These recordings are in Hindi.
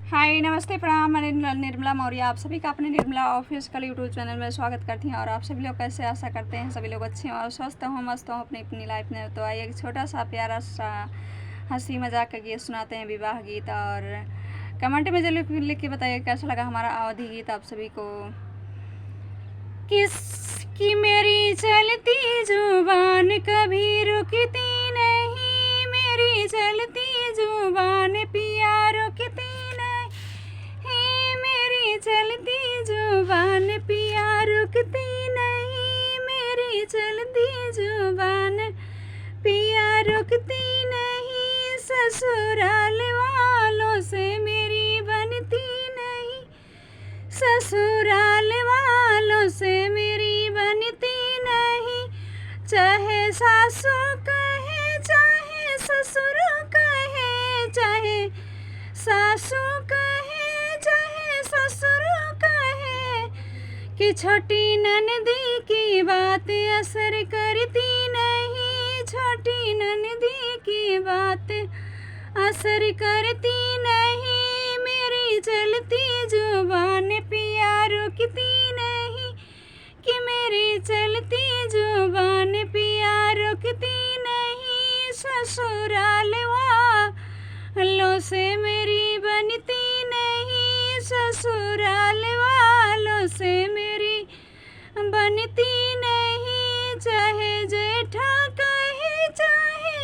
हाय नमस्ते प्रणाम, मैं निर्मला मौर्य आप सभी का अपने निर्मला ऑफिशियल यूट्यूब चैनल में स्वागत करती हैं। और आप सभी लोग कैसे, आशा करते हैं सभी लोग अच्छे और स्वस्थ हों, मस्त हों अपनी अपनी लाइफ में। तो आइए एक छोटा सा प्यारा सा हंसी मजाक का गीत सुनाते हैं, विवाह गीत। और कमेंट में जरूर लिख के बताइए कैसा लगा हमारा अवधि गीत आप सभी को। किसकी मेरी चलती जुबान कभी रुकती नहीं, मेरी चलती जुबान पिया रुकती चलती जुबान पिया रुकती नहीं, मेरी चलती जुबान पिया रुकती नहीं। ससुराल वालों से मेरी बनती नहीं, ससुराल वालों से मेरी बनती नहीं। चाहे सासू कहे चाहे ससुर कहे, चाहे सासू कहे चाहे ससुर कहे, कि छोटी ननदी की बात असर करती नहीं, छोटी ननदी की बात असर करती नहीं। मेरी चलती जुबान पिया रुकती नहीं, कि मेरी चलती जुबान पिया रुकती नहीं। ससुराल वालों से मेरी बनती नहीं, ससुराल वालों से मेरी बनती नहीं। चाहे जेठा कहे चाहे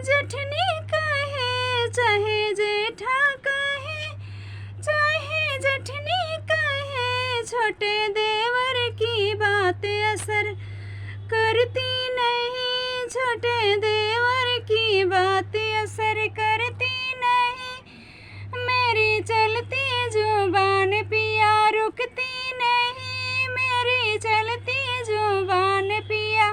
जेठनी कहे, चाहे जेठा कहे चाहे जेठनी कहे, छोटे देवर की बात असर करती नहीं, छोटे देवर की बात असर करती नहीं। मेरी चलती जुबान पिया रुकती नहीं, मेरी चलती जुबान पिया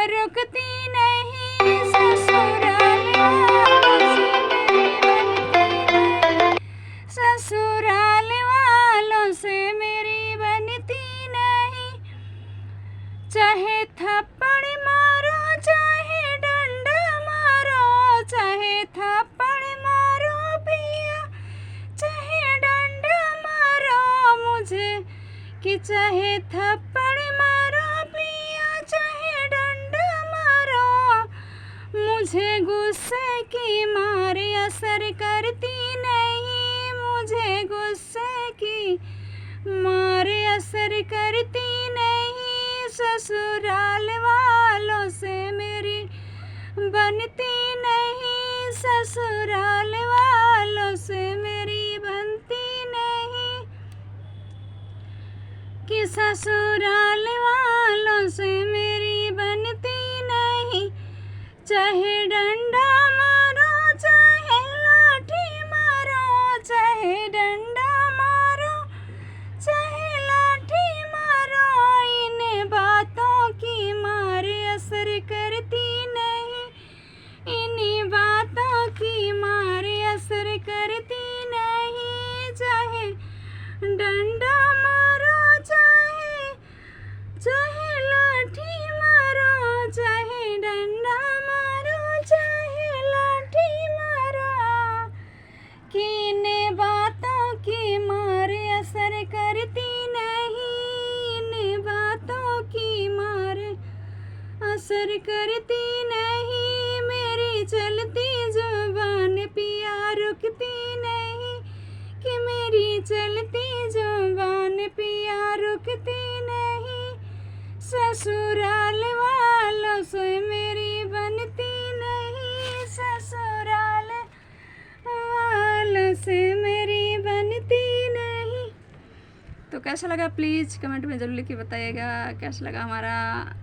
रुकती नहीं। ससुराल वालों से मेरी बनती नहीं, ससुराल वालों से मेरी बनती नहीं। चाहे थप्पड़ मारो चाहे डंडा मारो, चाहे थप्पड़ मारो पिया चाहे डंडा मारो मुझे, कि चाहे थप्पड़ मारो पिया चाहे डंडा मारो मुझे, गुस्से की मारे असर करती नहीं, मुझे गुस्से की मारे असर करती नहीं। ससुराल वालों से मेरी बनती नहीं, ससुराल वालों से मेरी बनती नहीं, कि ससुराल वालों से मेरी बनती नहीं। चाहे डंडा मारो चाहे लाठी मारो, चाहे डंडा मारो चाहे लाठी मारो, इन बातों की मारे असर करती नहीं, इन बातों की मारे असर करती नहीं। चाहे डंडा मारो चाहे चाहे लाठी मारो, चाहे डंडा मारो चाहे लाठी मारो, कि इन बातों की मारे असर करती नहीं, इन बातों की मारे असर करती नहीं। मेरी चलती जुबान पिया रुकती नहीं, कि मेरी चलती जुबान पिया रुकती नहीं। ससुराल वालों से मेरी बनती नहीं, ससुराल वालों से मेरी बनती नहीं। तो कैसा लगा प्लीज़ कमेंट में ज़रूर लिख के बताइएगा कैसा लगा हमारा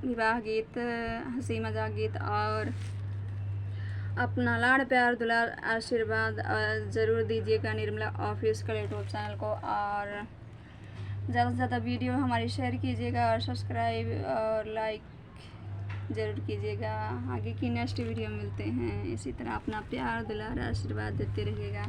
विवाह गीत, हंसी मजाक गीत। और अपना लाड़ प्यार दुलार आशीर्वाद ज़रूर दीजिएगा निर्मला ऑफिशियल यूट्यूब चैनल को। और ज़्यादा से ज़्यादा वीडियो हमारी शेयर कीजिएगा और सब्सक्राइब और लाइक ज़रूर कीजिएगा। आगे की नेक्स्ट वीडियो मिलते हैं, इसी तरह अपना प्यार दुलार आशीर्वाद देते रहिएगा।